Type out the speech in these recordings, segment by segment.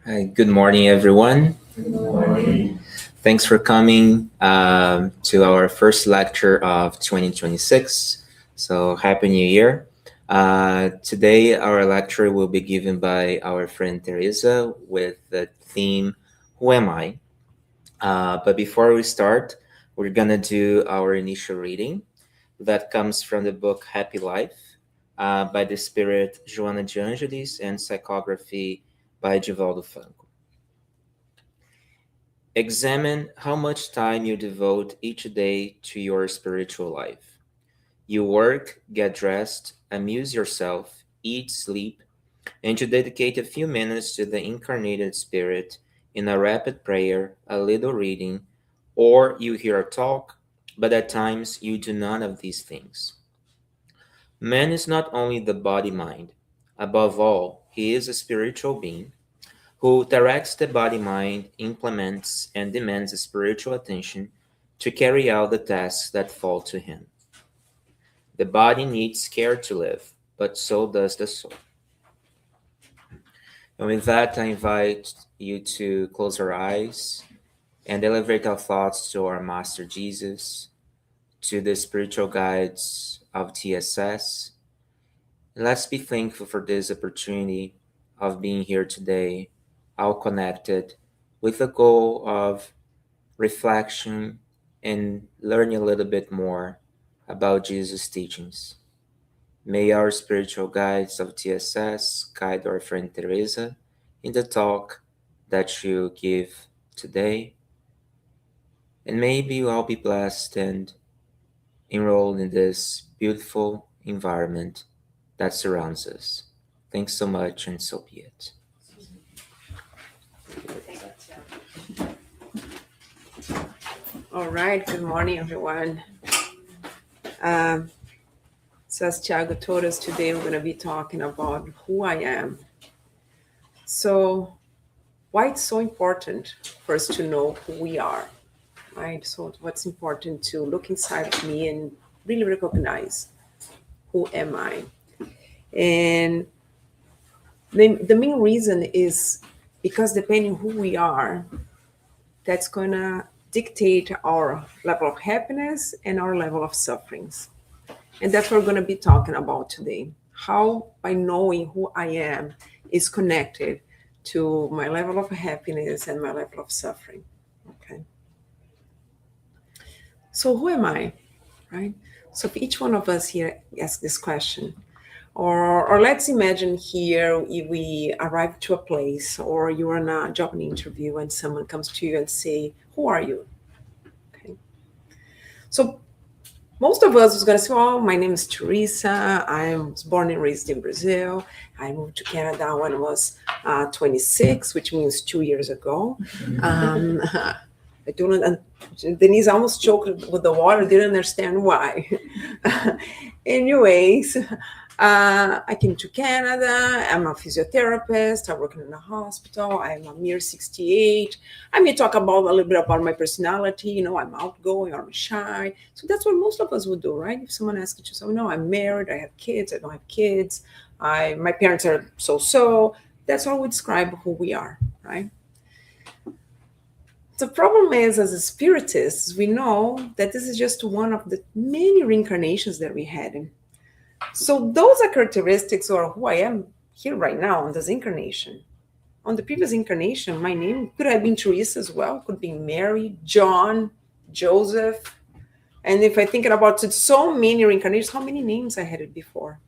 Hi, good morning, everyone. Good morning. Thanks for coming to our first lecture of 2026. So, Happy New Year. Today, our lecture will be given by our friend Teresa with the theme, Who Am I? But before we start, we're going to do our initial reading that comes from the book Happy Life by the spirit Joana de Angelis and psychography by Divaldo Franco. Examine how much time you devote each day to your spiritual life. You work, get dressed, amuse yourself, eat, sleep, and you dedicate a few minutes to the incarnated spirit in a rapid prayer, a little reading, or you hear a talk, but at times you do none of these things. Man is not only the body mind, above all, he is a spiritual being who directs the body mind, implements, and demands spiritual attention to carry out the tasks that fall to him. The body needs care to live, but so does the soul. And with that, I invite you to close our eyes and elevate our thoughts to our Master Jesus, to the spiritual guides of TSS. And let's be thankful for this opportunity of being here today, all connected with the goal of reflection, and learning a little bit more about Jesus' teachings. May our spiritual guides of TSS guide our friend Teresa in the talk that she'll give today, and maybe you all be blessed and enrolled in this beautiful environment that surrounds us. Thanks so much, and so be it. All right. Good morning, everyone. So as Tiago told us today, we're going to be talking about who I am. So why it's so important for us to know who we are, right? So what's important to look inside of me and really recognize who am I? And the main reason is because depending who we are, that's going to dictate our level of happiness and our level of sufferings. And that's what we're going to be talking about today. How, by knowing who I am, is connected to my level of happiness and my level of suffering. Okay. So, who am I? Right? So, if each one of us here asks this question, or let's imagine here if we arrive to a place or you're on a job interview and someone comes to you and say, who are you? Okay. So most of us is going to say, oh, my name is Teresa. I was born and raised in Brazil. I moved to Canada when I was 26, which means 2 years ago. Um, I don't. Denise almost choked with the water. Didn't understand why. Anyways, I came to Canada. I'm a physiotherapist. I work in a hospital. I'm a mere 68. I may talk about a little bit about my personality. I'm outgoing or I'm shy. So that's what most of us would do, right? If someone asks you to say, no, I'm married, I have kids, I don't have kids, my parents are so. That's how we describe who we are, right? The problem is, as a spiritists, we know that this is just one of the many reincarnations that we had. So those are characteristics or who I am here right now on this incarnation. On the previous incarnation, my name could have been Teresa as well, could be Mary, John, Joseph. And if I think about it, so many reincarnations, how many names I had it before?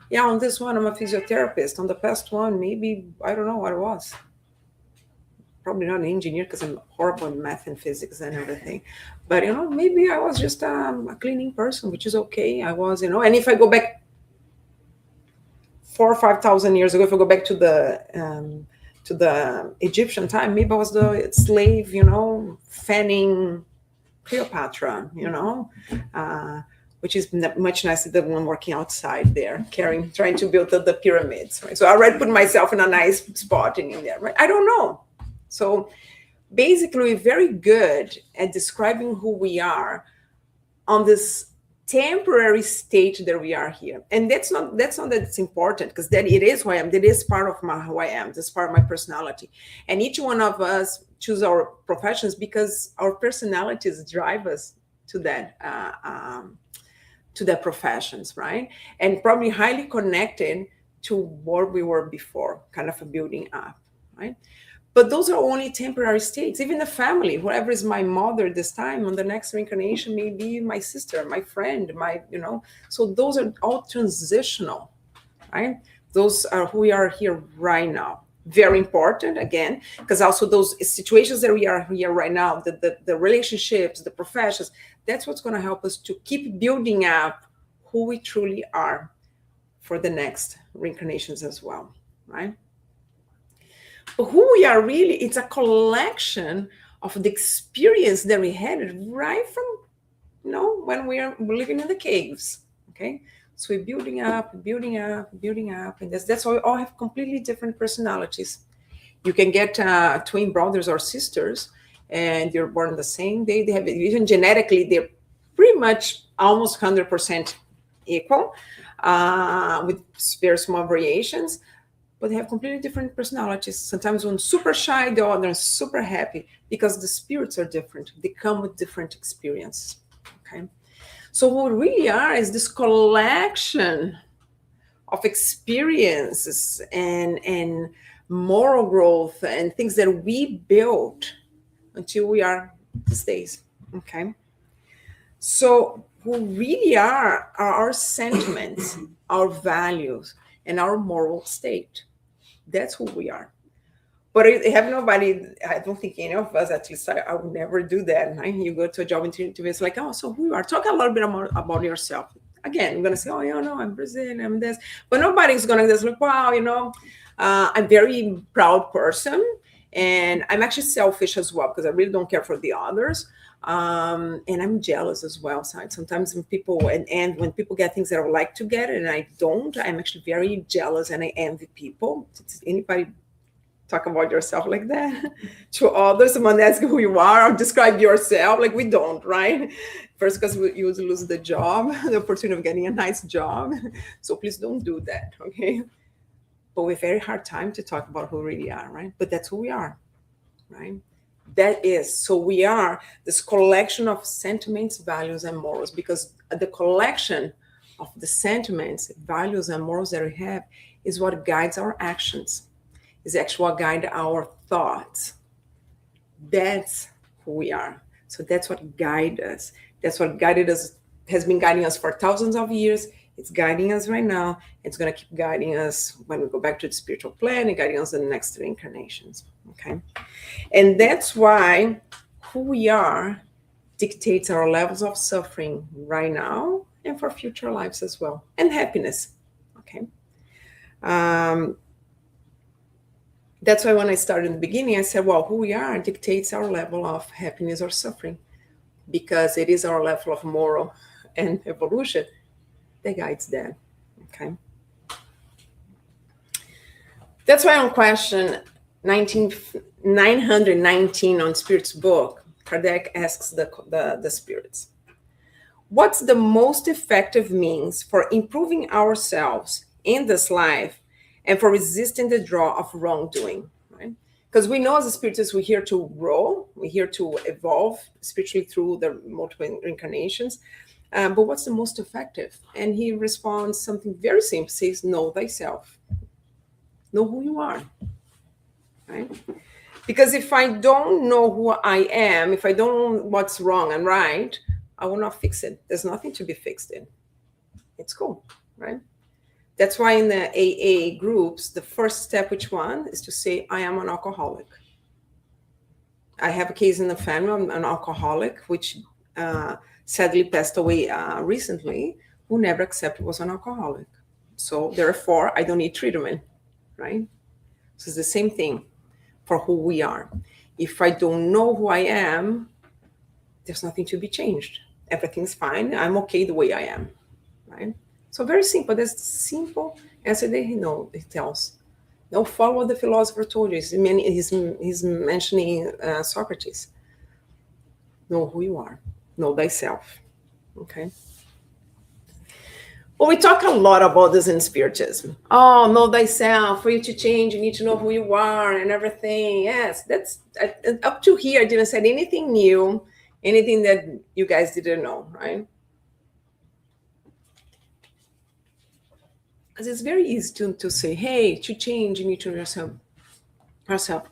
Yeah, on this one, I'm a physiotherapist. On the past one, maybe, I don't know what it was. Probably not an engineer because I'm horrible in math and physics and everything. But, maybe I was just a cleaning person, which is okay. I was, and if I go back 4,000 or 5,000 years ago, if I go back to the Egyptian time, maybe I was the slave, fanning Cleopatra, which is much nicer than one working outside there, trying to build the pyramids, right? So I already put myself in a nice spot in there, right? I don't know. So basically, we're very good at describing who we are on this temporary state that we are here. And that's not that it's important, because that it is who I am. That is part of who I am. That's part of my personality. And each one of us choose our professions because our personalities drive us to that to their professions, right? And probably highly connected to what we were before, kind of a building up, right? But those are only temporary states. Even the family, whoever is my mother this time, on the next reincarnation may be my sister, my friend, so those are all transitional, right? Those are who we are here right now. Very important, again, because also those situations that we are here right now, the relationships, the professions, that's what's going to help us to keep building up who we truly are for the next reincarnations as well, right? But who we are really, it's a collection of the experience that we had right from, when we are living in the caves, okay? So we're building up, and that's why we all have completely different personalities. You can get twin brothers or sisters, and you're born the same day. They have, even genetically, they're pretty much almost 100% equal, with very small variations, but they have completely different personalities. Sometimes one's super shy, the other is super happy, because the spirits are different. They come with different experiences, okay? So what we really are is this collection of experiences and moral growth and things that we built until we are these days, okay? So who really are our sentiments, our values, and our moral state. That's who we are. But I have nobody, I don't think any of us, at least I would never do that. Right? You go to a job interview, it's like, oh, so who you are? Talk a little bit about yourself. Again, I'm going to say, oh, I'm Brazilian, I'm this. But nobody's going to just like, wow, I'm a very proud person. And I'm actually selfish as well, because I really don't care for the others. And I'm jealous as well. So sometimes when people and when people get things that I would like to get and I don't, I'm actually very jealous and I envy people. Does anybody talk about yourself like that to others? Someone asks who you are or describe yourself, like we don't, right? First, because you would lose the job, the opportunity of getting a nice job. So please don't do that, okay? But we have a very hard time to talk about who we really are, right? But that's who we are, right? That is, so we are this collection of sentiments, values, and morals, because the collection of the sentiments, values, and morals that we have is what guides our actions, is actually what guides our thoughts. That's who we are. So that's what guides us. That's what guided us, has been guiding us for thousands of years. It's guiding us right now. It's going to keep guiding us when we go back to the spiritual plane and guiding us in the next reincarnations. Okay. And that's why who we are dictates our levels of suffering right now and for future lives as well, and happiness. Okay. That's why when I started in the beginning, I said, well, who we are dictates our level of happiness or suffering, because it is our level of moral and evolution that guides that. Okay. That's why on question 919 on Spirit's book, Kardec asks the spirits, what's the most effective means for improving ourselves in this life and for resisting the draw of wrongdoing, right? Because we know as a spirits, we're here to grow, we're here to evolve spiritually through the multiple reincarnations. But what's the most effective? And he responds something very simple, says, know thyself. Know who you are, right? Because if I don't know who I am, if I don't know what's wrong and right, I will not fix it. There's nothing to be fixed in. It's cool, right? That's why in the AA groups, the first step, which one, is to say, I am an alcoholic. I have a case in the family, I'm an alcoholic, which sadly passed away recently, who never accepted was an alcoholic. So therefore, I don't need treatment, right? So it's the same thing for who we are. If I don't know who I am, there's nothing to be changed. Everything's fine. I'm okay the way I am, right? So very simple. That's simple answer that he tells. Now follow what the philosopher told you. He's mentioning Socrates. Know who you are. Know thyself. Okay. Well, we talk a lot about this in Spiritism. Oh, know thyself. For you to change, you need to know who you are and everything. Yes, that's up to here. I didn't say anything new, anything that you guys didn't know, right? Because it's very easy to say, hey, to change, you need to know yourself.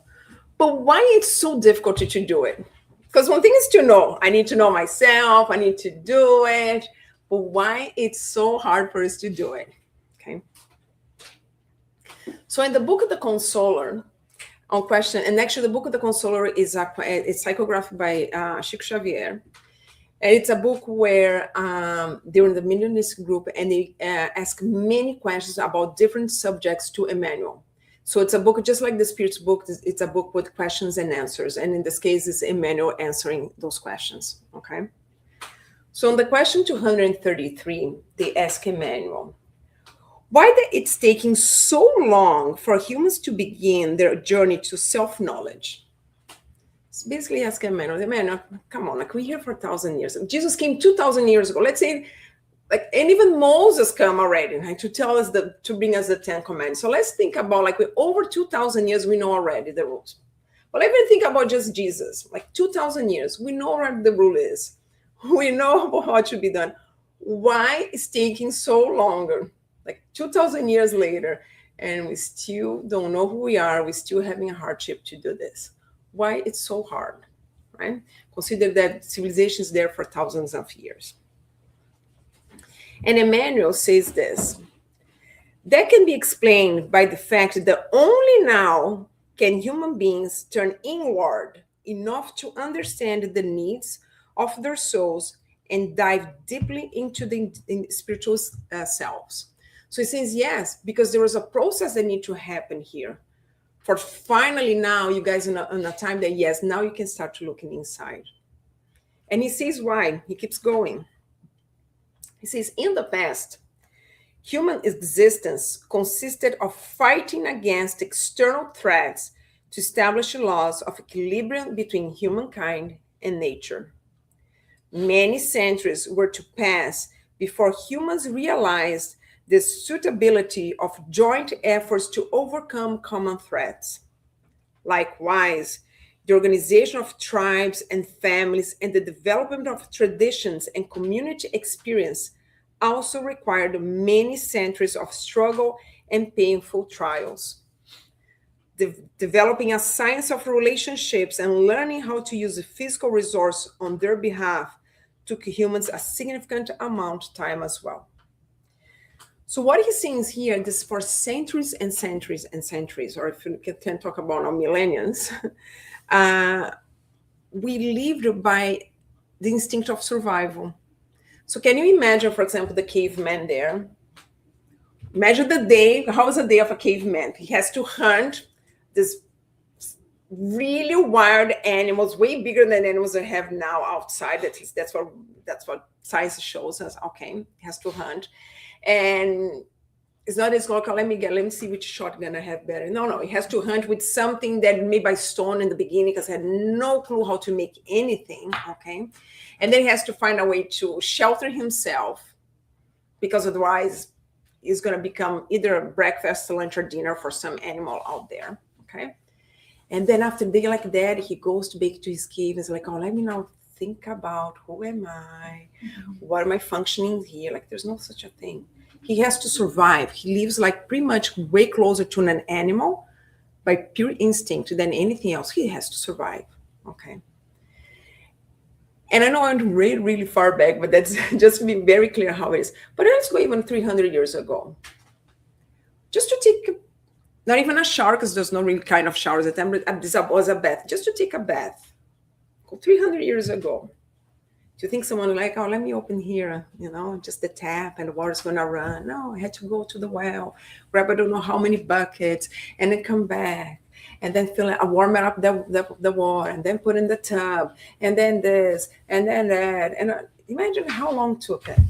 But why it's so difficult to do it? Because one thing is to know. I need to know myself. I need to do it. But why it's so hard for us to do it? Okay. So in the Book of the Consoler, on question, and actually the Book of the Consoler is it's psychographed by Chico Xavier. And it's a book where they're in the Millionist group and they ask many questions about different subjects to Emmanuel. So it's a book just like the Spirit's book. It's a book with questions and answers. And in this case, it's Emmanuel answering those questions. Okay. So on the question 233, they ask Emmanuel, why it's taking so long for humans to begin their journey to self-knowledge? It's basically asking Emmanuel, come on, like we're here for 1,000 years. Jesus came 2,000 years ago. Let's say, like, and even Moses come already, right, to tell us to bring us the 10 Commandments. So let's think about, like, with over 2,000 years, we know already the rules. But even think about just Jesus, like 2,000 years, we know what the rule is. We know what should be done. Why is taking so longer? Like 2,000 years later, and we still don't know who we are. We're still having a hardship to do this. Why it's so hard, right? Consider that civilization is there for thousands of years. And Emmanuel says this, that can be explained by the fact that only now can human beings turn inward enough to understand the needs of their souls and dive deeply into the spiritual selves. So he says, yes, because there was a process that needs to happen here. For finally now, you guys in a time that, yes, now you can start looking inside. And he says why. He keeps going. He says, in the past, human existence consisted of fighting against external threats to establish laws of equilibrium between humankind and nature. Many centuries were to pass before humans realized the suitability of joint efforts to overcome common threats. Likewise, the organization of tribes and families and the development of traditions and community experience also required many centuries of struggle and painful trials. Developing a science of relationships and learning how to use a physical resource on their behalf took humans a significant amount of time as well. So what he's saying here, this for centuries and centuries and centuries, or if you can talk about now millenniums, we lived by the instinct of survival. So can you imagine, for example, the caveman there? Imagine the day, how was the day of a caveman? He has to hunt this really wild animals, way bigger than animals that have now outside. That's what science shows us. Okay, he has to hunt. And it's not as local, let me see which shotgun I have better. No, he has to hunt with something that made by stone in the beginning because he had no clue how to make anything, okay? And then he has to find a way to shelter himself because otherwise it's going to become either a breakfast, lunch, or dinner for some animal out there, okay? And then after a day like that, he goes back to his cave and is like, oh, let me now think about who am I? What am I functioning here? Like, there's no such a thing. He has to survive. He lives like pretty much way closer to an animal by pure instinct than anything else. He has to survive. Okay. And I know I went really, really far back, but that's just to be very clear how it is. But let's go even 300 years ago. Just to take, not even a shower, because there's no real kind of showers at the time, this was a bath. Just to take a bath. 300 years ago, do you think someone like, oh, let me open here, just the tap and the water's going to run? No, I had to go to the well, grab I don't know how many buckets, and then come back, and then warm it up the water, and then put in the tub, and then this, and then that. And imagine how long it took it.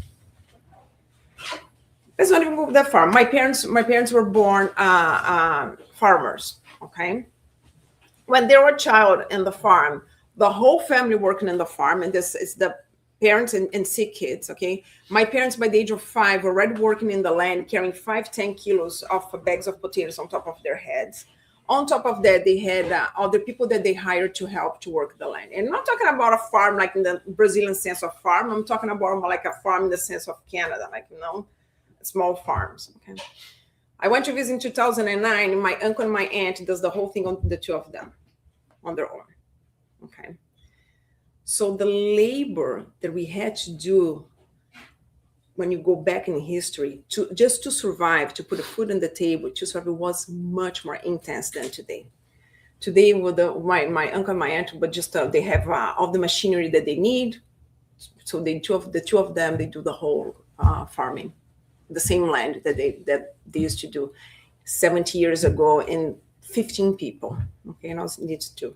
Let's not even go that far. My parents were born farmers, okay? When they were a child in the farm, the whole family working in the farm, and this is the parents and sick kids, okay? My parents, by the age of 5, already working in the land, carrying 10 kilos of bags of potatoes on top of their heads. On top of that, they had other people that they hired to help to work the land. And I'm not talking about a farm like in the Brazilian sense of farm. I'm talking about more like a farm in the sense of Canada, like, small farms, okay? I went to visit in 2009. My uncle and my aunt does the whole thing on the two of them on their own, okay? So the labor that we had to do when you go back in history just to survive, to put a food on the table, to survive, was much more intense than today. Today, with my uncle and my aunt, but just they have all the machinery that they need. So the two of them, they do the whole farming, the same land that they used to do 70 years ago, in 15 people. Okay, and also needs to.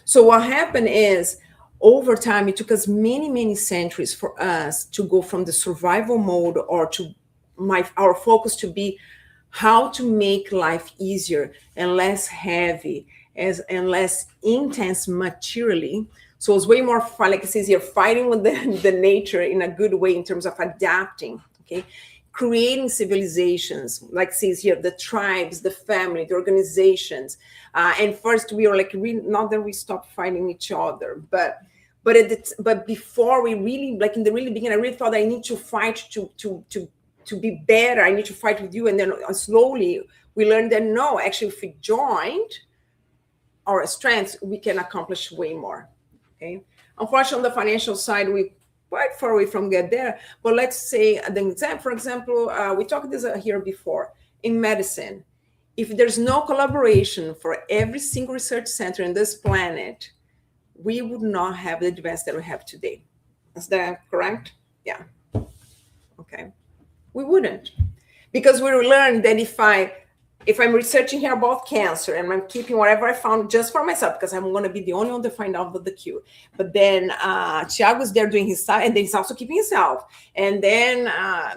So what happened is, over time, it took us many, many centuries for us to go from the survival mode, or to our focus to be how to make life easier and less heavy and less intense materially. So it's way more fun, like it says here, fighting with the nature in a good way in terms of adapting, okay? Creating civilizations, like it says here, the tribes, the family, the organizations. And first we were like, not that we stopped fighting each other, but before we really, like in the really beginning, I really thought I need to fight to be better. I need to fight with you. And then slowly we learned that no, actually, if we joined our strengths, we can accomplish way more. Okay. Unfortunately, on the financial side, we quite far away from get there. But let's say, for example, we talked this here before. In medicine, if there's no collaboration for every single research center in this planet, we would not have the advance that we have today. Is that correct? Yeah. Okay. We wouldn't. Because we learned that if I'm researching here about cancer and I'm keeping whatever I found just for myself, because I'm going to be the only one to find out about the cure. But then Tiago's there doing his side, and then he's also keeping himself. And then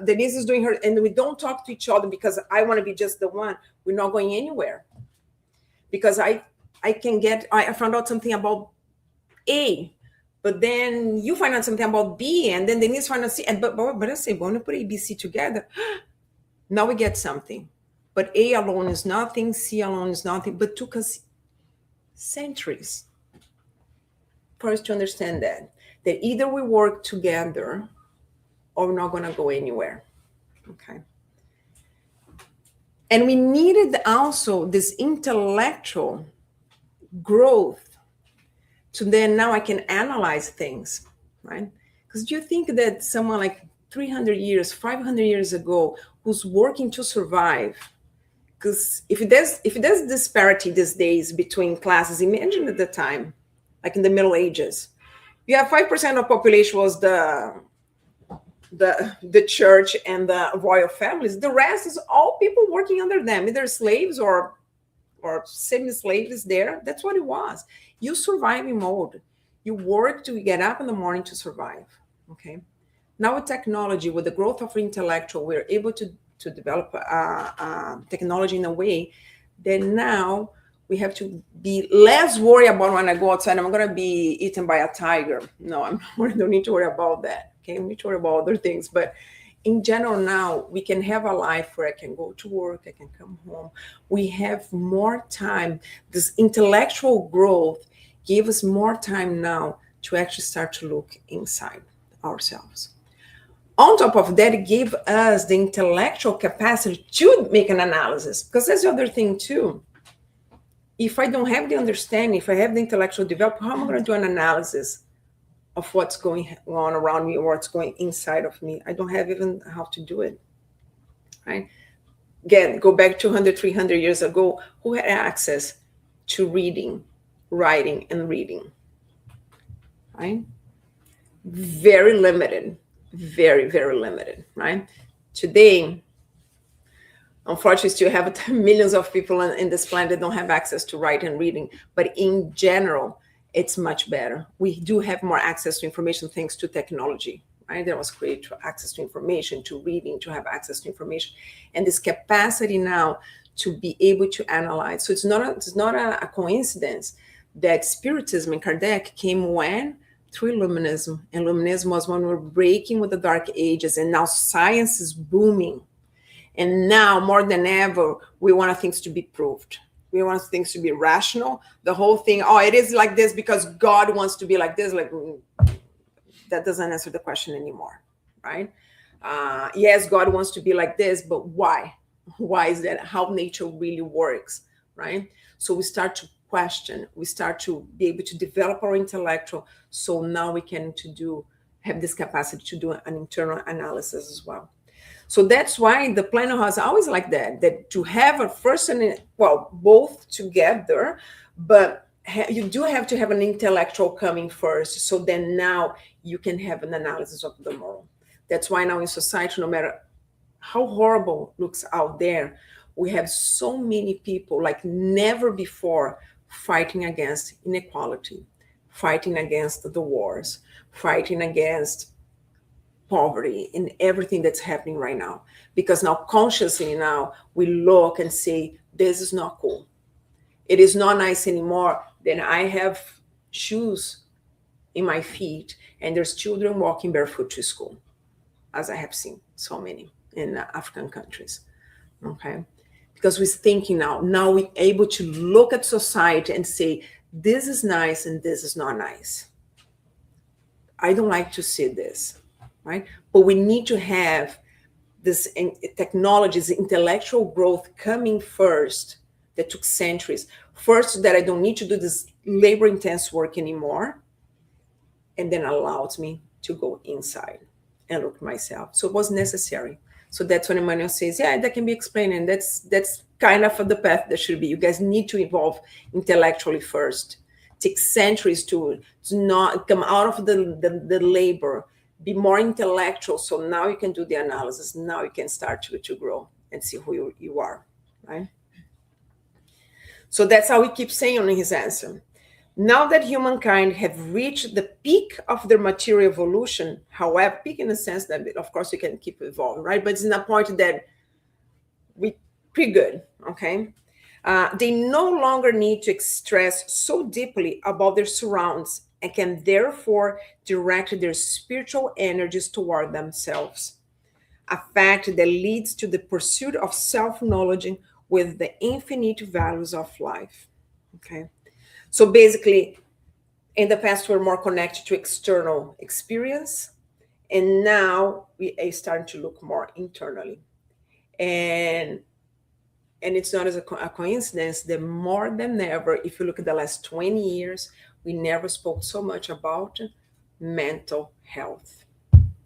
Denise is doing her, and we don't talk to each other because I want to be just the one. We're not going anywhere. Because I found out something about A, but then you find out something about B, and then Denise find out C. And but I say, when we put A, B, C together, now we get something. But A alone is nothing, C alone is nothing, but took us centuries for us to understand that either we work together or we're not going to go anywhere. Okay. And we needed also this intellectual growth to then now I can analyze things, right? Because do you think that someone like 300 years, 500 years ago, who's working to survive, because if there's disparity these days between classes, imagine at the time, like in the Middle Ages, you have 5% of population was the church and the royal families. The rest is all people working under them, either slaves or semi-slaves there. That's what it was. You surviving mode. You work to get up in the morning to survive. Okay. Now with technology, with the growth of intellectual, we're able to develop technology in a way that now we have to be less worried about when I go outside, I'm going to be eaten by a tiger. No, I don't need to worry about that. Okay, we need to worry about other things. But in general, now we can have a life where I can go to work, I can come home. We have more time. This intellectual growth gave us more time now to actually start to look inside ourselves. On top of that, it gave us the intellectual capacity to make an analysis, because that's the other thing too. If I don't have the understanding, if I have the intellectual development, how am I going to do an analysis of what's going on around me or what's going inside of me? I don't have even how to do it, right? Again, go back 200, 300 years ago, who had access to reading, writing, and reading, right? Very limited. Very, very limited, right? Today, unfortunately, still have millions of people in this planet that don't have access to writing and reading. But in general, it's much better. We do have more access to information thanks to technology, right? There was created access to information, to reading, to have access to information. And this capacity now to be able to analyze. So it's not a coincidence that Spiritism in Kardec came when through Illuminism. And Illuminism was when we're breaking with the Dark Ages, and now science is booming. And now, more than ever, we want things to be proved. We want things to be rational. The whole thing, oh, it is like this because God wants to be like this. Like, that doesn't answer the question anymore, right? Yes, God wants to be like this, but why? Why is that? How nature really works, right? So we start to question. We start to be able to develop our intellectual. So now we can have this capacity to do an internal analysis as well. So that's why the planner was always like that to have a first and, well, both together, but you do have to have an intellectual coming first. So then now you can have an analysis of the moral. That's why now in society, no matter how horrible looks out there, we have so many people like never before fighting against inequality, fighting against the wars, fighting against poverty and everything that's happening right now. Because now consciously now we look and say, this is not cool. It is not nice anymore. Then I have shoes in my feet and there's children walking barefoot to school, as I have seen so many in African countries. Okay. Because we're thinking now we're able to look at society and say, this is nice and this is not nice. I don't like to see this. Right? But we need to have this technologies, intellectual growth coming first that took centuries. First, that I don't need to do this labor-intense work anymore, and then allows me to go inside and look at myself. So it was necessary. So that's when Emmanuel says, yeah, that can be explained, and that's kind of the path that should be. You guys need to evolve intellectually first. It takes centuries to not come out of the labor, be more intellectual. So now you can do the analysis. Now you can start to grow and see who you are, right? So that's how he keeps saying in his answer. Now that humankind have reached the peak of their material evolution, however, peak in the sense that, of course, you can keep evolving, right? But it's in a point that we pretty good, okay? They no longer need to stress so deeply about their surroundings and can therefore direct their spiritual energies toward themselves, a fact that leads to the pursuit of self-knowledge with the infinite values of life. Okay, so basically, in the past, we're more connected to external experience, and now we are starting to look more internally. And it's not as a coincidence that more than ever, if you look at the last 20 years, we never spoke so much about mental health,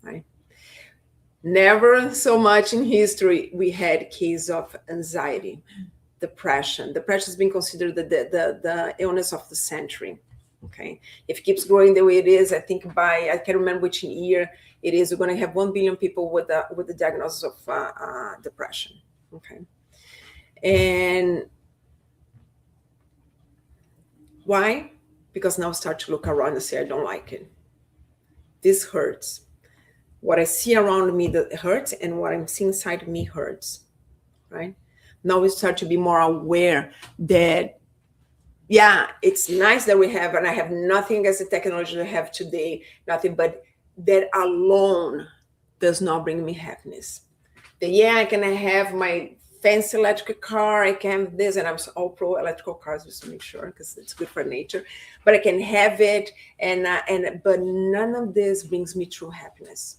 right? Never so much in history we had cases of anxiety, depression. Depression has been considered the illness of the century. Okay, if it keeps growing the way it is, I think I can't remember which year it is, we're going to have 1 billion people with the diagnosis of depression. Okay, and why? Because now I start to look around and say, I don't like it. This hurts. What I see around me that hurts, and what I'm seeing inside me hurts, right? Now we start to be more aware that, yeah, it's nice that we have, and I have nothing against the technology I have today, nothing, but that alone does not bring me happiness. That, yeah, I can have my fancy electric car, I can have this, and I'm all pro electrical cars just to make sure, because it's good for nature, but I can have it, but none of this brings me true happiness.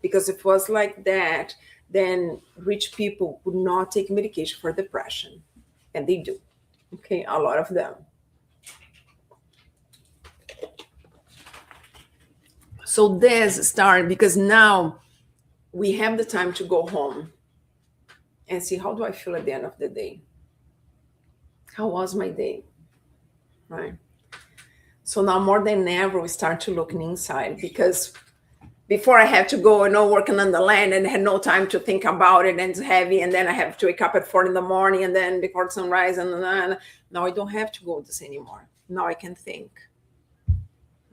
Because if it was like that, then rich people would not take medication for depression, and they do. Okay, a lot of them. So this started because now we have the time to go home and see, how do I feel at the end of the day? How was my day? Right? So now more than ever, we start to look inside, because before I had to go working on the land and had no time to think about it, and it's heavy, and then I have to wake up at 4 a.m. and then before sunrise, and now I don't have to go this anymore. Now I can think.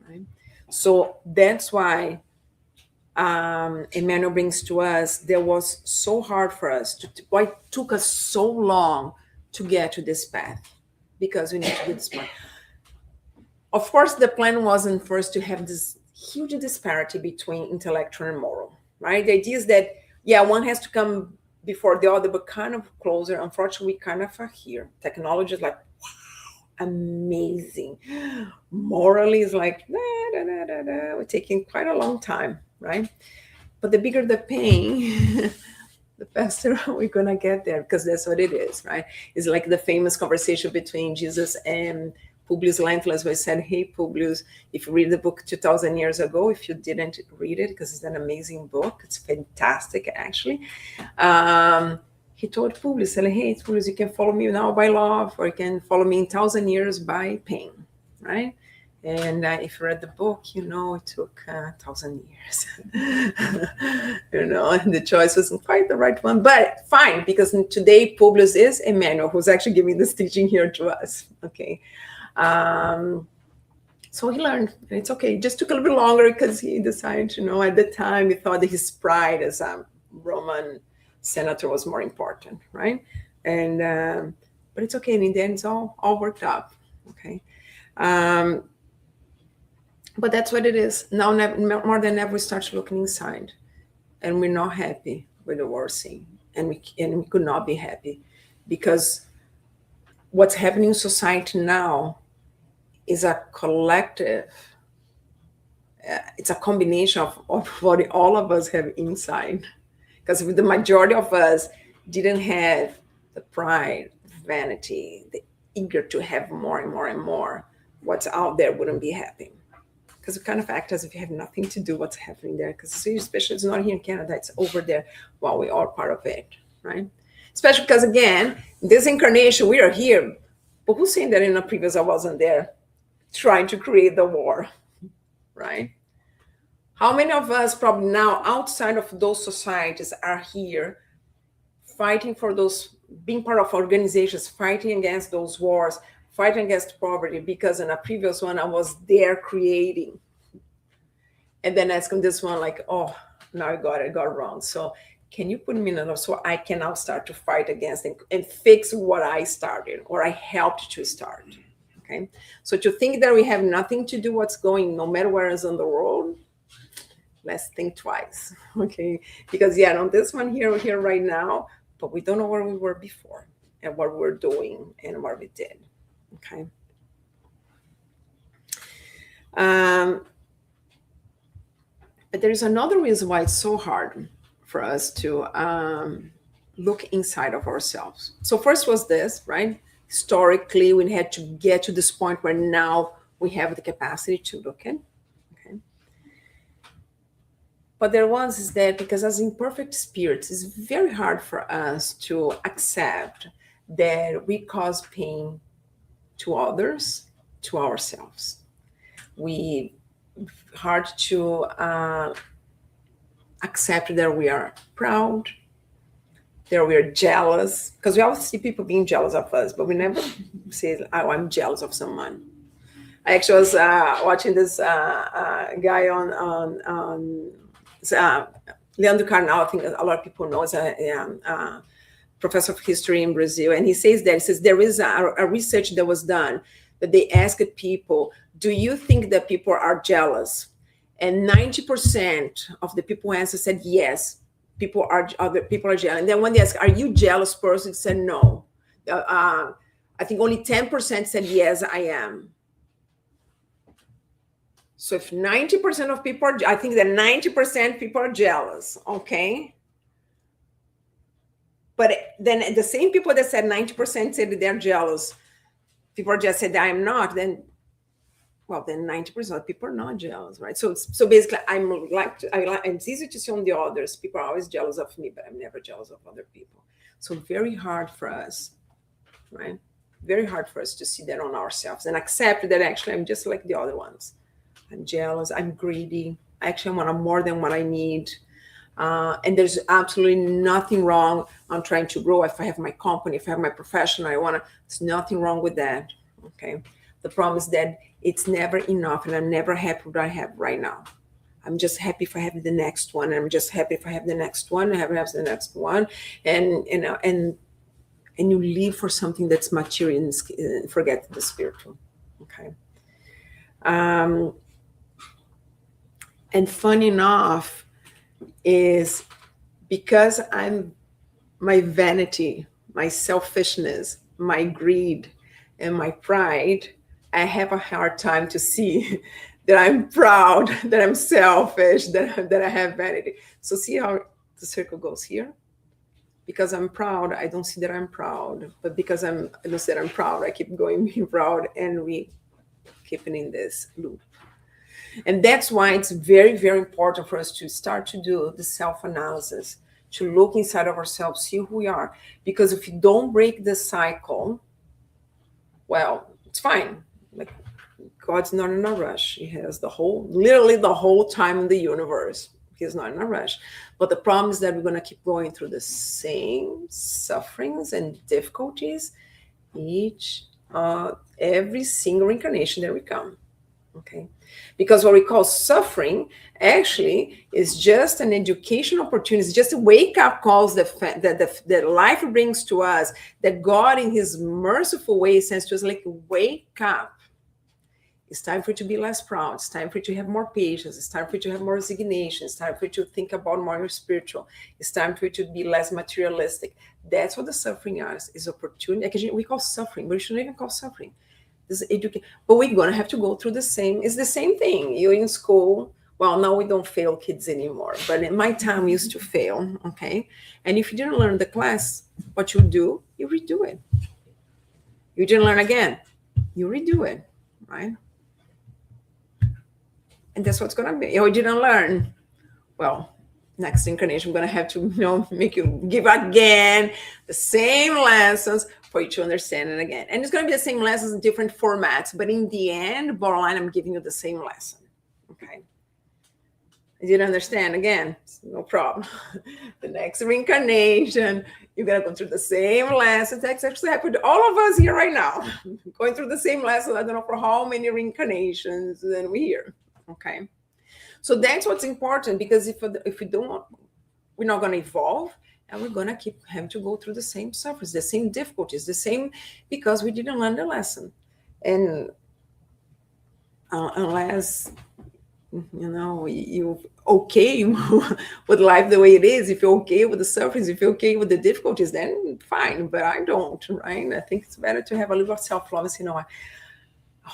Right? So that's why Emmanuel brings to us, that was so hard for us, why it took us so long to get to this path, because we need to do this part. of course, the plan wasn't first to have this huge disparity between intellectual and moral, right? The idea is that, yeah, one has to come before the other, but kind of closer. Unfortunately, we kind of are here. Technology is like, wow, amazing. Morally is like, we're taking quite a long time, right? But the bigger the pain, the faster we're gonna get there, because that's what it is, right? It's like the famous conversation between Jesus and Publius Lentulus, where he said, "Hey, Publius, if you read the book 2,000 years ago, if you didn't read it, because it's an amazing book, it's fantastic, actually." He told Publius, said, "Hey, Publius, you can follow me now by love, or you can follow me in 1,000 years by pain," right? And if you read the book, you know it took 1,000 years. And the choice wasn't quite the right one, but fine, because today Publius is Emmanuel, who's actually giving this teaching here to us. Okay. So he learned, and it's okay. It just took a little bit longer because he decided, at the time he thought that his pride as a Roman senator was more important, right? And but it's okay. And in the end, it's all worked out. Okay. But that's what it is. Now, more than ever, we start looking inside, and we're not happy with the world scene, and we could not be happy, because what's happening in society now is a collective. It's a combination of what all of us have inside, because the majority of us didn't have the pride, vanity, the eager to have more and more and more. What's out there wouldn't be happening. Because we kind of act as if you have nothing to do what's happening there. Because especially it's not here in Canada, it's over there while we are part of it, right? Especially because, again, this incarnation, we are here. But who's saying that in a previous I wasn't there trying to create the war, right? How many of us probably now outside of those societies are here fighting for those, being part of organizations, fighting against those wars, fighting against poverty, because in a previous one, I was there creating. And then asking this one, like, oh, now I got it wrong. So can you put me in another, so I can now start to fight against it and fix what I started or I helped to start, okay? So to think that we have nothing to do what's going, no matter where is in the world, let's think twice, okay? Because yeah, on this one here right now, but we don't know where we were before and what we're doing and what we did. Okay. But there's another reason why it's so hard for us to look inside of ourselves. So first was this, right? Historically, we had to get to this point where now we have the capacity to look in. Okay. But there was is that because as imperfect spirits, it's very hard for us to accept that we cause pain to others, to ourselves. Hard to accept that we are proud, that we are jealous, because we always see people being jealous of us, but we never say, oh, I'm jealous of someone. I actually was watching this guy on Leandro Carnal. I think a lot of people know, is a professor of history in Brazil, and he says there is a research that was done that they asked people, do you think that people are jealous? And 90% of the people who answered said yes, other people are jealous. And then when they asked, are you a jealous person? They said no. I think only 10% said yes, I am. So if 90% of people are, I think that 90% people are jealous, okay? But then the same people that said 90% said they're jealous, people just said I am not, then 90% of people are not jealous, right? So basically, it's easy to see on the others. People are always jealous of me, but I'm never jealous of other people. So very hard for us, right? Very hard for us to see that on ourselves and accept that actually I'm just like the other ones. I'm jealous, I'm greedy. I actually want more than what I need. And there's absolutely nothing wrong on trying to grow. If I have my company, if I have my profession, there's nothing wrong with that, okay? The problem is that it's never enough, and I'm never happy with what I have right now. I'm just happy if I have the next one. I'm just happy if I have the next one. I have the next one, and you live for something that's material and forget the spiritual. Okay. And funny enough is because my vanity, my selfishness, my greed, and my pride, I have a hard time to see that I'm proud, that I'm selfish, that I have vanity. So see how the circle goes here? Because I'm proud, I don't see that I'm proud. But because I don't see that I'm proud, I keep going being proud, and we keeping in this loop. And that's why it's very, very important for us to start to do the self-analysis, to look inside of ourselves, see who we are. Because if you don't break the cycle, well, it's fine. Like, God's not in a rush. He has literally the whole time in the universe. He's not in a rush. But the problem is that we're going to keep going through the same sufferings and difficulties every single incarnation that we come. Okay? Because what we call suffering actually is just an education opportunity, it's just a wake-up calls that life brings to us, that God in his merciful way sends to us, like, wake up. It's time for you to be less proud. It's time for you to have more patience. It's time for you to have more resignation. It's time for you to think about more spiritual. It's time for you to be less materialistic. That's what the suffering is opportunity. We call suffering, but we shouldn't even call suffering. But we're going to have to go through it's the same thing. You're in school. Well, now we don't fail kids anymore. But in my time, we used to fail, okay? And if you didn't learn the class, what you do, you redo it. You didn't learn again, you redo it, right? And that's what's going to be. You didn't learn. Well, next incarnation, I'm going to have to, make you give again the same lessons for you to understand it again. And it's going to be the same lessons in different formats. But in the end, bottom line, I'm giving you the same lesson. Okay. You didn't understand again? No problem. The next reincarnation, you're going to go through the same lessons. That's actually happened to all of us here right now. Going through the same lesson, I don't know for how many reincarnations, and we're here. Okay, so that's what's important, because if we don't, we're not going to evolve, and we're going to keep having to go through the same sufferings, the same difficulties, because we didn't learn the lesson. And unless you're okay with life the way it is, if you're okay with the sufferings, if you're okay with the difficulties, then fine. But I don't, right? I think it's better to have a little self-love and say, I would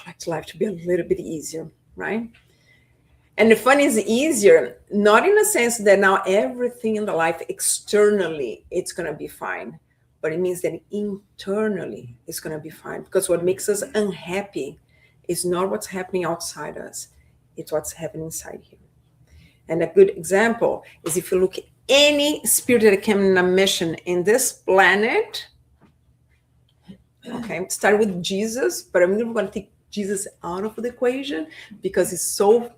like life to be a little bit easier, right? And the fun is easier, not in a sense that now everything in the life externally, it's going to be fine. But it means that internally, it's going to be fine. Because what makes us unhappy is not what's happening outside us. It's what's happening inside here. And a good example is if you look at any spirit that came in a mission in this planet, okay, start with Jesus, but I'm going to take Jesus out of the equation because he's so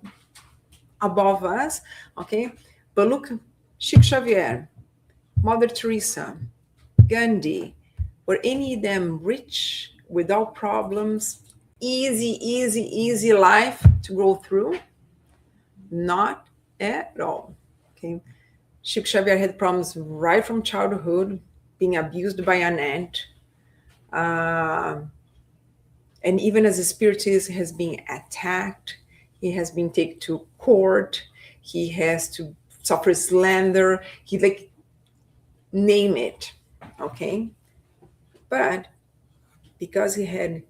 above us, okay? But look, Chico Xavier, Mother Teresa, Gandhi, were any of them rich, without problems, easy life to go through? Not at all, okay? Chico Xavier had problems right from childhood, being abused by an aunt, and even as a spiritist, has been attacked. He has been taken to court. He has to suffer slander. Name it, okay? But because his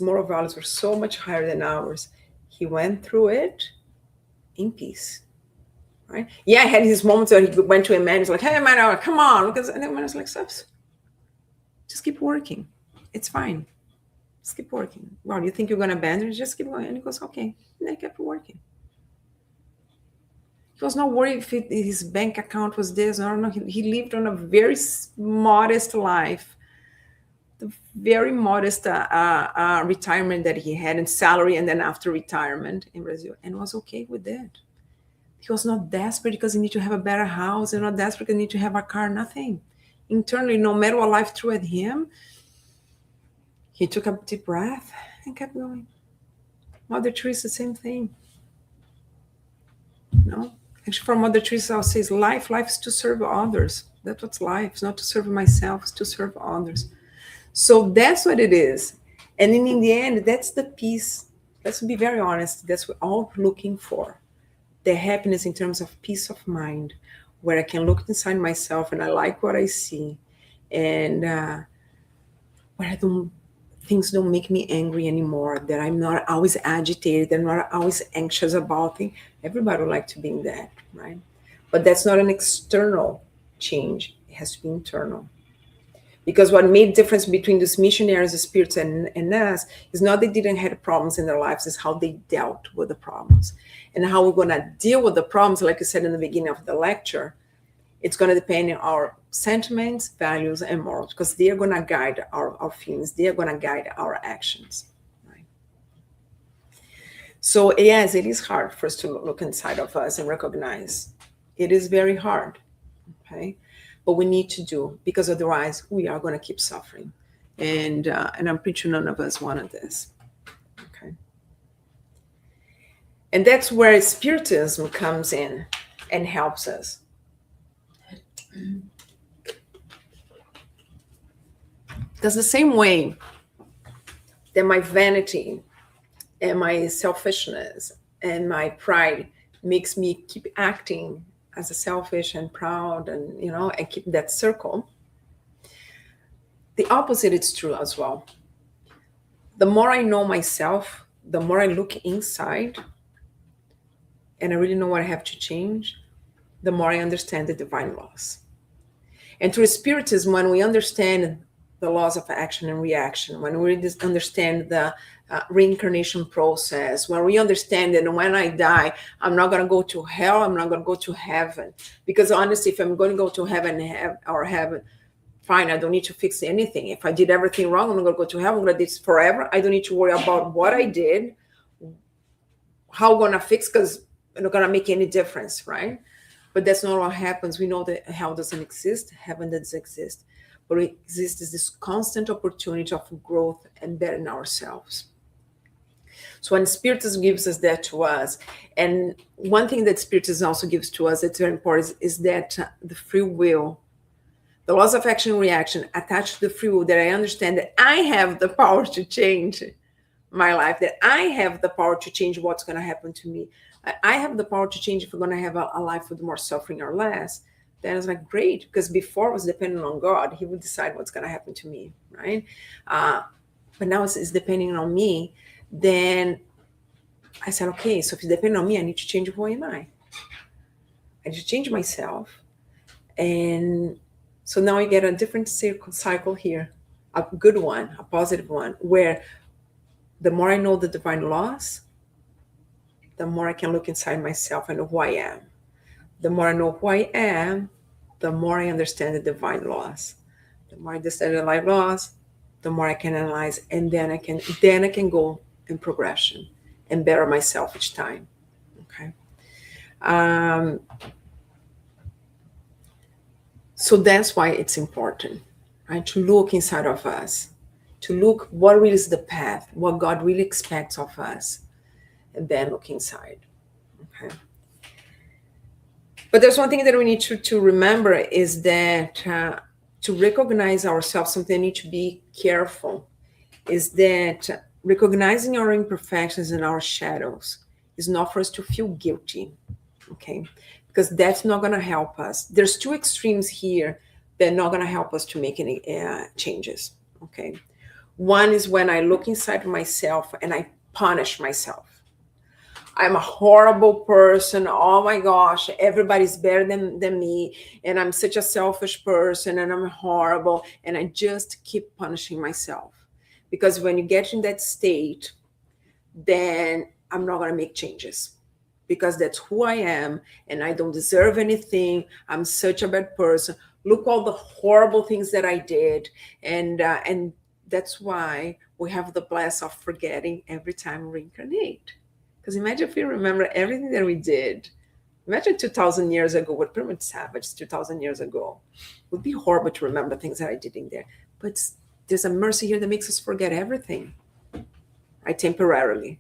moral values were so much higher than ours, he went through it in peace, right? Yeah, I had his moments where he went to a man, he's like, hey, man, come on. And the man was like, just keep working. It's fine. Just keep working. Well, you think you're going to abandon it? Just keep going. And he goes, okay. And they kept working. He was not worried if his bank account was this or no. He lived on a very modest life, the very modest retirement that he had, and salary, and then after retirement in Brazil, and was okay with that. He was not desperate because he needed to have a better house, and not desperate because he needed to have a car, nothing. Internally, no matter what life threw at him, he took a deep breath and kept going. Mother Teresa, same thing. Actually, for Mother Teresa, I'll say life is to serve others. That's what's life. It's not to serve myself, it's to serve others. So that's what it is. And in the end, that's the peace. let's be very honest, that's what we're all looking for. The happiness in terms of peace of mind, where I can look inside myself and I like what I see, and where things don't make me angry anymore, that I'm not always agitated, I'm not always anxious about things. Everybody would like to be in that, right? But that's not an external change. It has to be internal. Because what made difference between these missionaries, the spirits, and us is not they didn't have problems in their lives, it's how they dealt with the problems. And how we're going to deal with the problems, like I said in the beginning of the lecture, it's going to depend on our sentiments, values, and morals, because they are going to guide our feelings. They are going to guide our actions. Right? So yes, it is hard for us to look inside of us and recognize. It is very hard. Okay. But we need to do, because otherwise we are going to keep suffering, and I'm pretty sure none of us wanted this. Okay, and that's where spiritism comes in and helps us. Because the same way that my vanity and my selfishness and my pride makes me keep acting as a selfish and proud, and and keep that circle, the opposite is true as well. The more I know myself, the more I look inside and I really know what I have to change, the more I understand the divine laws. And through spiritism, when we understand the laws of action and reaction, when we understand the reincarnation process, when we understand that when I die, I'm not going to go to hell, I'm not going to go to heaven. Because honestly, if I'm going to go to heaven or heaven, fine, I don't need to fix anything. If I did everything wrong, I'm going to go to heaven, I'm going to do this forever. I don't need to worry about what I did, how I'm going to fix, because it's not going to make any difference, right? But that's not what happens. We know that hell doesn't exist, heaven doesn't exist. But it exists is this constant opportunity of growth and bettering ourselves. So when Spiritism gives us that to us, and one thing that Spiritism also gives to us that's very important is that the free will, the laws of action and reaction attached to the free will, that I understand that I have the power to change my life, that I have the power to change what's going to happen to me. I have the power to change if we're going to have a life with more suffering or less. Then it's like, great, because before it was dependent on God. He would decide what's going to happen to me, right? But now it's depending on me. Then I said, okay, so if it's depending on me, I need to change who am I. I need to change myself. And so now I get a different cycle here, a good one, a positive one, where the more I know the divine laws, the more I can look inside myself and know who I am. The more I know who I am, the more I understand the divine laws. The more I understand the divine laws, the more I can analyze, and then I can go in progression and better myself each time. Okay. So that's why it's important, right? To look inside of us, to look what really is the path, what God really expects of us, and then look inside. Okay. But there's one thing that we need to remember is that to recognize ourselves, something we need to be careful, is that recognizing our imperfections and our shadows is not for us to feel guilty, okay? Because that's not going to help us. There's two extremes here that are not going to help us to make any changes, okay? One is when I look inside myself and I punish myself. I'm a horrible person. Oh my gosh, everybody's better than me. And I'm such a selfish person and I'm horrible. And I just keep punishing myself. Because when you get in that state, then I'm not going to make changes. Because that's who I am and I don't deserve anything. I'm such a bad person. Look all the horrible things that I did. And that's why we have the bless of forgetting every time we reincarnate. Because imagine if we remember everything that we did. Imagine 2,000 years ago, what pretty much savage 2,000 years ago. It would be horrible to remember things that I did in there. But there's a mercy here that makes us forget everything, right? Temporarily.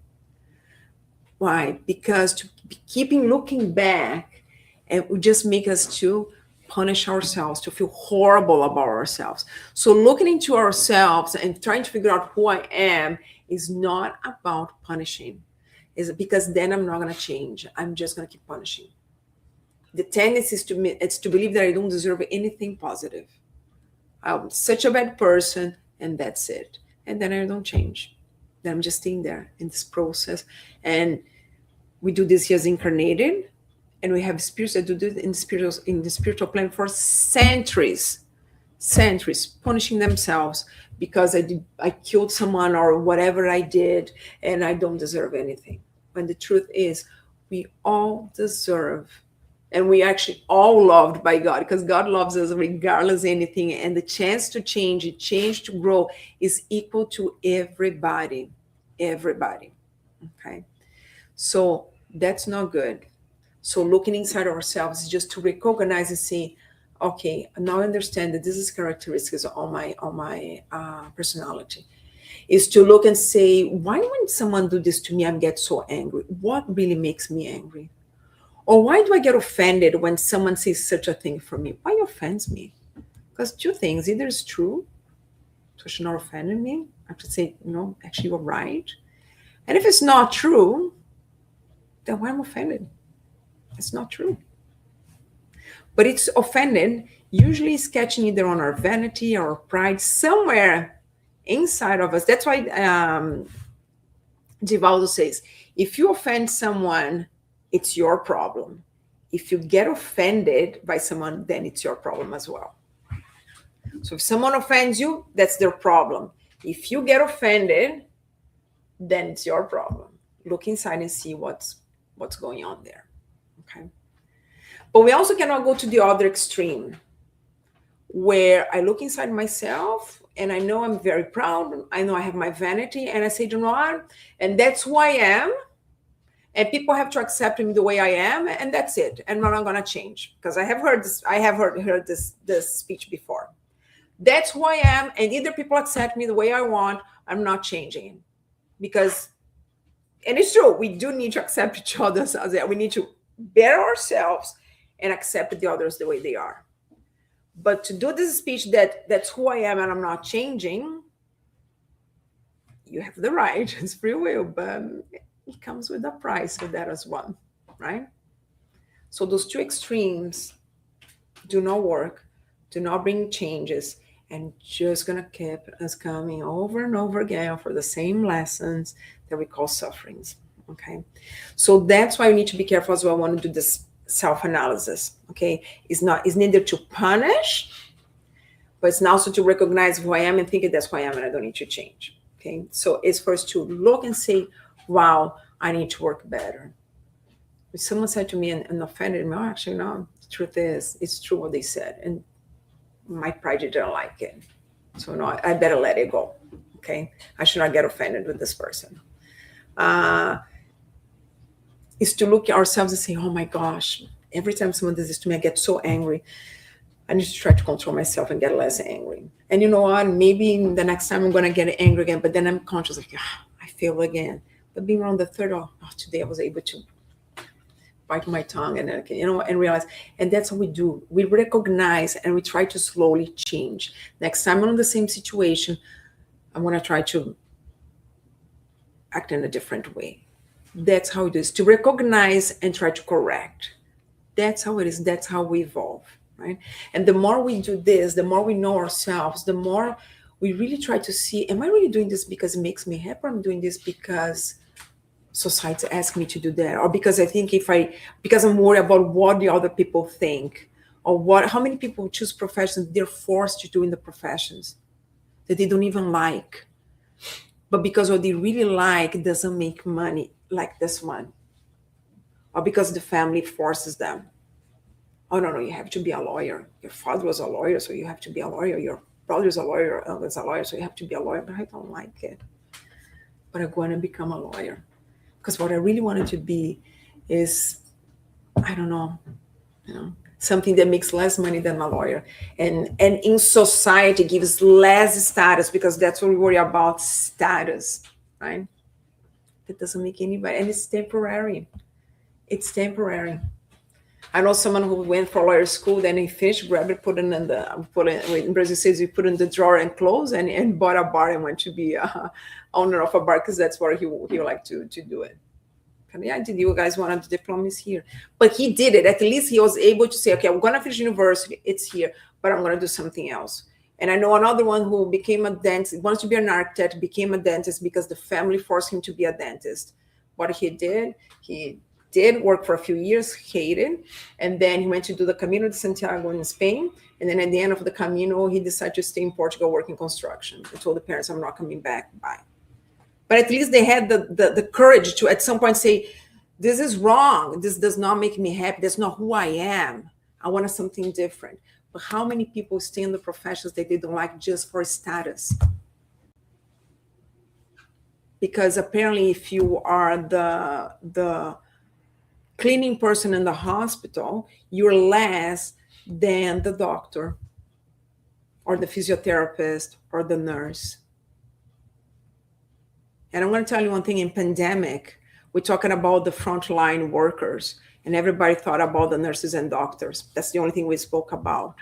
Why? Because keeping looking back, it would just make us to punish ourselves, to feel horrible about ourselves. So looking into ourselves and trying to figure out who I am is not about punishing. Is because then I'm not going to change. I'm just going to keep punishing. The tendency is to believe that I don't deserve anything positive. I'm such a bad person, and that's it. And then I don't change. Then I'm just staying there in this process. And we do this here as incarnated, and we have spirits that do this in the spiritual plane for centuries, punishing themselves because I killed someone or whatever I did, and I don't deserve anything. When the truth is, we all deserve, and we actually all loved by God, because God loves us regardless of anything. And the chance to change, to grow is equal to everybody. Okay. So that's not good. So looking inside ourselves is just to recognize and see, okay, now I understand that this is characteristics of my personality. Is to look and say, why when someone do this to me, I get so angry? What really makes me angry? Or why do I get offended when someone says such a thing for me? Why offends me? Because two things, either it's true, so she's not offending me. I have to say, no, actually you're right. And if it's not true, then why am I offended? It's not true. But it's offended, usually it's catching either on our vanity or pride somewhere inside of us. That's why Divaldo says, if you offend someone, it's your problem. If you get offended by someone, then it's your problem as well. So if someone offends you, that's their problem. If you get offended, then it's your problem. Look inside and see what's going on there. Okay. But we also cannot go to the other extreme, where I look inside myself and I know I'm very proud. I know I have my vanity, and I say, you know what? And that's who I am. And people have to accept me the way I am, and that's it. And I'm not going to change, because I have heard this. I have heard this speech before. That's who I am, and either people accept me the way I want. I'm not changing, because, and it's true, we do need to accept each other. We need to better ourselves and accept the others the way they are. But to do this speech that's who I am and I'm not changing, you have the right. It's free will, but it comes with a price for that as well, right? So those two extremes do not work, do not bring changes, and just gonna keep us coming over and over again for the same lessons that we call sufferings. Okay, so that's why we need to be careful as well. I want to do this self-analysis. Okay, it's neither to punish, but it's also to recognize who I am and think that's who I am, and I don't need to change. Okay, so it's for us to look and say, wow, I need to work better. If someone said to me and offended me, oh, actually, no, the truth is, it's true what they said, and my pride didn't like it. So no, I better let it go. Okay, I should not get offended with this person. Is to look at ourselves and say, oh my gosh, every time someone does this to me, I get so angry. I need to try to control myself and get less angry. And you know what? Maybe the next time I'm going to get angry again, but then I'm conscious of, I fail again. But being around the third, today I was able to bite my tongue and and realize. And that's what we do. We recognize and we try to slowly change. Next time I'm in the same situation, I'm going to try to act in a different way. That's how it is, to recognize and try to correct. That's how it is. That's how we evolve, right? And the more we do this, the more we know ourselves, the more we really try to see, am I really doing this because it makes me happy? Or I'm doing this because society asks me to do that, or because I think because I'm worried about what the other people think, or how many people choose professions they're forced to do in the professions that they don't even like, but because what they really like doesn't make money, like this one, or because the family forces them. Oh no, you have to be a lawyer. Your father was a lawyer, so you have to be a lawyer. Your brother's a lawyer, your uncle's a lawyer, so you have to be a lawyer. But I don't like it. But I'm going to become a lawyer, because what I really wanted to be is, I don't know, something that makes less money than a lawyer, and in society gives less status, because that's what we worry about, status, right? That doesn't make anybody, and it's temporary. It's temporary. I know someone who went for lawyer school, then he finished, grabbed it, in Brazil says you put in the drawer and close, and bought a bar and went to be owner of a bar because that's where he would like to do it. Yeah, did you guys want the diplomas here? But he did it. At least he was able to say, okay, I'm going to finish university. It's here, but I'm going to do something else. And I know another one who became a dentist, wants to be an architect, became a dentist because the family forced him to be a dentist. What he did work for a few years, hated, and then he went to do the Camino de Santiago in Spain. And then at the end of the Camino, he decided to stay in Portugal working construction. He told the parents, I'm not coming back, bye. But at least they had the courage to at some point say, this is wrong. This does not make me happy. That's not who I am. I wanted something different. But how many people stay in the professions that they don't like just for status? Because apparently if you are the cleaning person in the hospital, you're less than the doctor or the physiotherapist or the nurse. And I'm going to tell you one thing, in pandemic, we're talking about the frontline workers, and everybody thought about the nurses and doctors. That's the only thing we spoke about.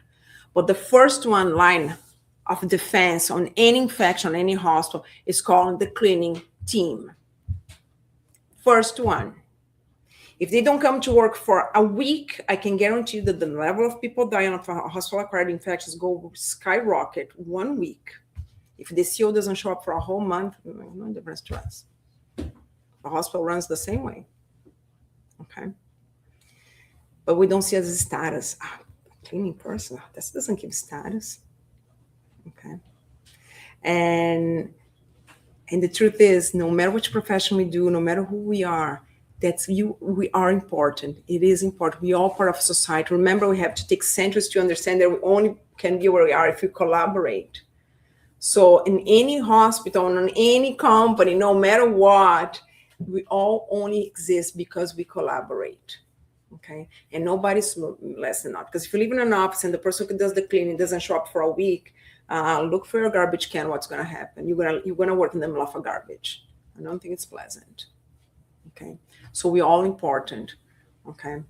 But the first one line of defense on any infection, any hospital, is called the cleaning team. First one. If they don't come to work for a week, I can guarantee you that the level of people dying of hospital-acquired infections go skyrocket 1 week. If the CO doesn't show up for a whole month, no difference to us. The hospital runs the same way. Okay. But we don't see it as a status. Cleaning person, this doesn't give status. Okay. And the truth is, no matter which profession we do, no matter who we are, we are important. It is important. We are part of society. Remember, we have to take centuries to understand that we only can be where we are if we collaborate. So in any hospital, in any company, no matter what, we all only exist because we collaborate. Okay. And nobody's less than not. Because if you live in an office and the person who does the cleaning doesn't show up for a week, look for your garbage can. What's going to happen? You're gonna work in the middle of a garbage. I don't think it's pleasant. Okay. So we're all important. Okay.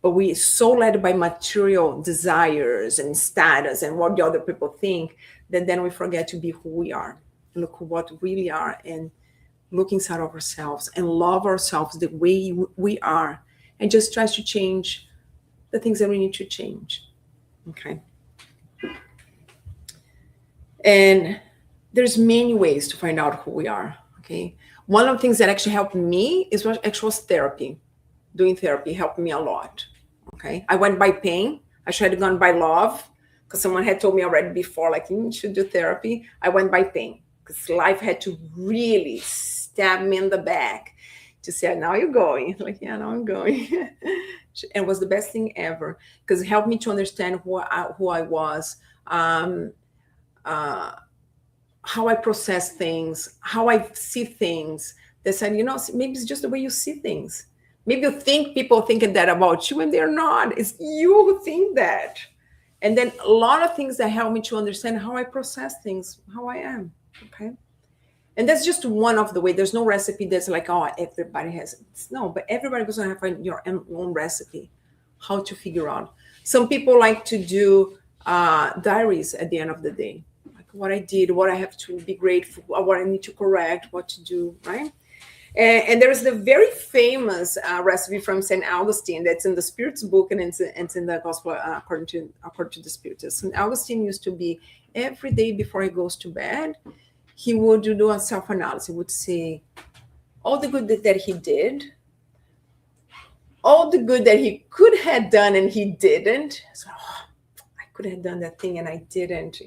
But we're so led by material desires and status and what the other people think that then we forget to be who we are. Look what we really are and look inside of ourselves and love ourselves the way we are and just try to change the things that we need to change. Okay. And there's many ways to find out who we are. Okay. One of the things that actually helped me is actual therapy. Doing therapy helped me a lot. Okay. I went by pain. I should have gone by love because someone had told me already before, like, you should do therapy. I went by pain because life had to really stab me in the back to say, now you're going. Like, yeah, now I'm going. And it was the best thing ever because it helped me to understand who I was, how I process things, how I see things. They said, maybe it's just the way you see things. Maybe you think people thinking that about you and they're not. It's you who think that. And then a lot of things that help me to understand how I process things, how I am. Okay. And that's just one of the way. There's no recipe that's like, oh, everybody has it. No, but everybody goes to have to find your own recipe, how to figure out. Some people like to do diaries at the end of the day. Like what I did, what I have to be grateful, what I need to correct, what to do, right? And there's the very famous recipe from St. Augustine that's in the Spirits book, and it's in the Gospel according to the Spirits. St. Augustine used to be every day before he goes to bed, he would do a self-analysis. He would say all the good that he did, all the good that he could have done and he didn't. So, I could have done that thing and I didn't,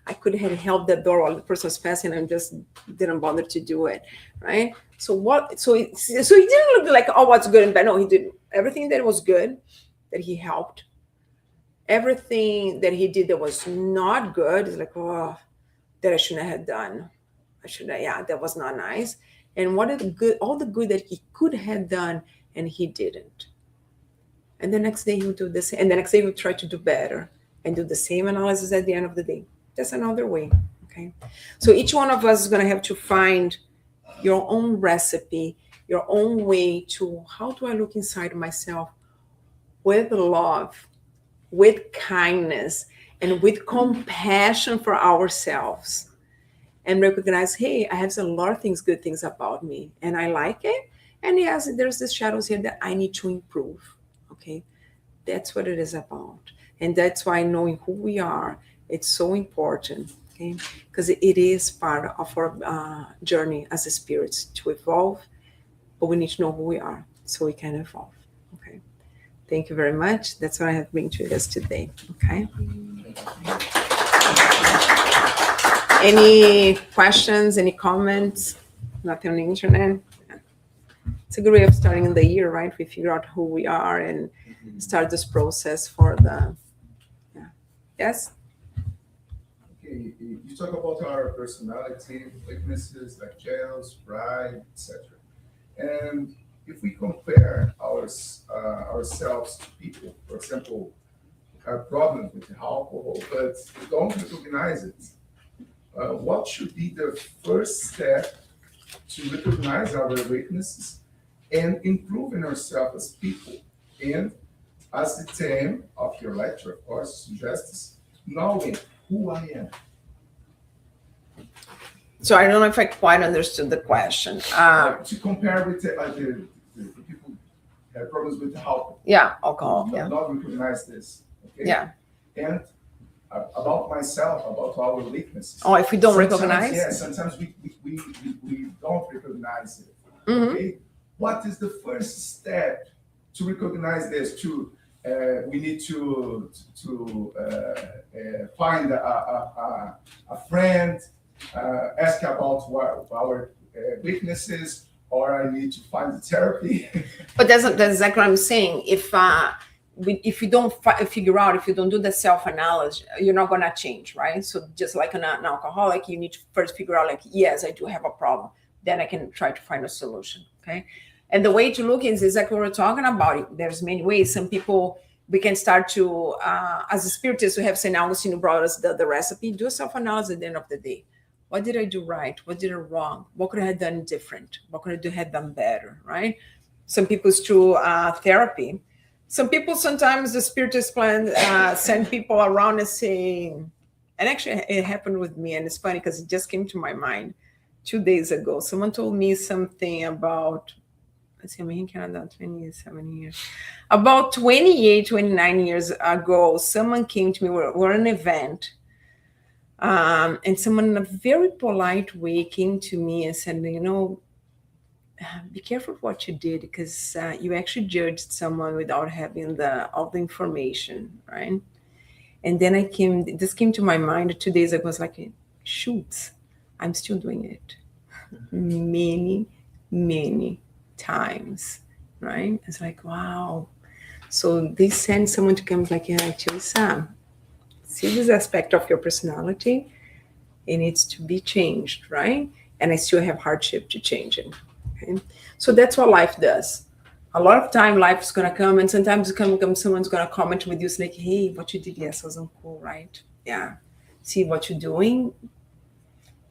I could have held that door while the person was passing and just didn't bother to do it, right? So he didn't look like, oh, what's good and bad. No, he did everything that was good, that he helped. Everything that he did that was not good is like, oh, that I shouldn't have done. That was not nice. And all the good that he could have done and he didn't. And the next day he would do this, and the next day he would try to do better and do the same analysis at the end of the day. That's another way. Okay. So each one of us is going to have to find your own recipe, your own way to, how do I look inside myself? with love, with kindness, and with compassion for ourselves, and recognize, hey, I have a lot of things, good things about me, and I like it. And yes, there's the shadows here that I need to improve. Okay, that's what it is about. And that's why knowing who we are, it's so important. Okay, because it is part of our journey as a spirits to evolve, but we need to know who we are so we can evolve. Okay. Thank you very much. That's what I have bring to you guys today. Okay. Any questions? Any comments? Nothing on the internet. It's a good way of starting the year, right? We figure out who we are and start this process for the. Yeah. Yes. Okay, you talk about our personality, weaknesses like jealous, pride, etc. And if we compare ourselves to people, for example, have problems with alcohol, but don't recognize it, what should be the first step to recognize our weaknesses and improving ourselves as people? And as the theme of your lecture, of course, suggests, knowing who I am. So I don't know if I quite understood the question. To compare with the people who have problems with alcohol. Yeah, alcohol. Not, Yeah. not recognize this. Okay. Yeah. And about myself, about our weaknesses. Oh, if we don't Sometimes, recognize? yeah, sometimes we don't recognize it. Mhm. Okay. What is the first step to recognize this? We need to find a friend, ask about what our weaknesses, or I need to find therapy. But that's exactly what I'm saying. If you don't figure out, if you don't do the self-analysis, you're not going to change, right? So just like an alcoholic, you need to first figure out, like, yes, I do have a problem. Then I can try to find a solution, okay? And the way to look is exactly what we're talking about. There's many ways. Some people, we can start to, as a spiritist, we have St. Augustine who brought us the recipe. Do a self-analysis at the end of the day. What did I do right? What did I wrong? What could I have done different? What could I have done better, right? Some people it's through therapy. Some people, sometimes the spiritist plan send people around and say, and actually it happened with me, and it's funny because it just came to my mind 2 days ago. Someone told me something about, let's see, I'm in Canada 27 years. About 28, 29 years ago, someone came to me, we're at an event, and someone in a very polite way came to me and said, be careful what you did, because you actually judged someone without having all the information, right? And then this came to my mind 2 days ago. I was like, shoot, I'm still doing it many, many times, right? It's like, wow. So they send someone to come like, yeah, Sam, see this aspect of your personality, it needs to be changed, right? And I still have hardship to change it. Okay? So that's what life does. A lot of time life is gonna come, and sometimes someone's gonna comment with you, it's like, hey, what you did yes wasn't cool, right? Yeah. See what you're doing?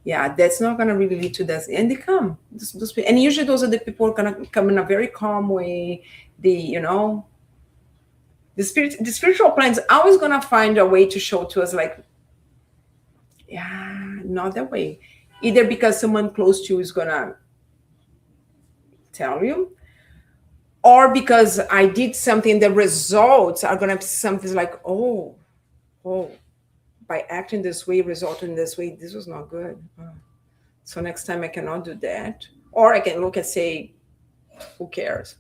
Yeah, that's not gonna really lead to this. And they come. And usually those are the people who are gonna come in a very calm way. The spiritual plan is always gonna find a way to show to us, like, yeah, not that way. Either because someone close to you is gonna tell you, or because I did something, the results are gonna be something like, oh, by acting this way, resulting this way, this was not good. So next time I cannot do that. Or I can look and say, who cares?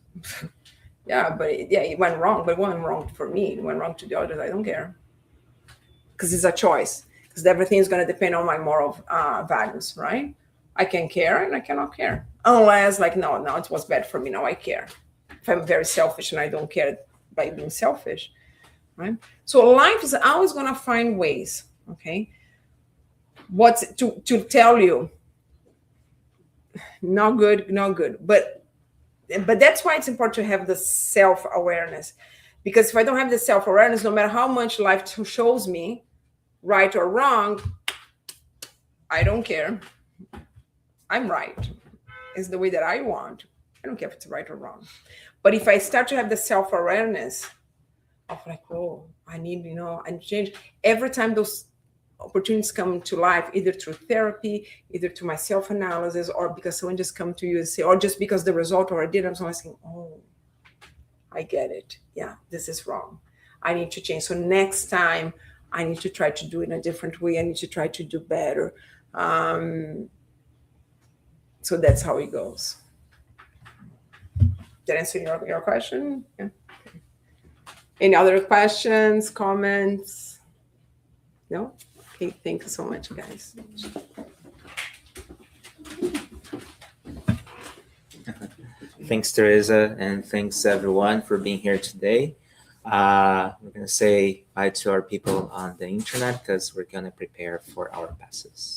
Yeah, but it went wrong, but it wasn't wrong for me. It went wrong to the others. I don't care. Because it's a choice. Because everything is going to depend on my moral values, right? I can care and I cannot care. Unless, like, no, it was bad for me. Now I care. If I'm very selfish and I don't care by being selfish, right? So life is always going to find ways, okay? What to tell you, not good. But that's why it's important to have the self-awareness. Because if I don't have the self-awareness, no matter how much life shows me, right or wrong, I don't care. I'm right. It's the way that I want. I don't care if it's right or wrong. But if I start to have the self-awareness, of like, oh, I need, and change. Every time those opportunities come to life, either through therapy, either to my self-analysis, or because someone just come to you and say, or just because the result or I did, I'm saying, oh, I get it. Yeah, this is wrong. I need to change. So next time I need to try to do it in a different way. I need to try to do better. So that's how it goes. Did I answer your question? Yeah. Okay. Any other questions, comments? No? Okay, thank you so much, guys. Thanks, Teresa, and thanks everyone for being here today. We're going to say bye to our people on the internet because we're going to prepare for our passes.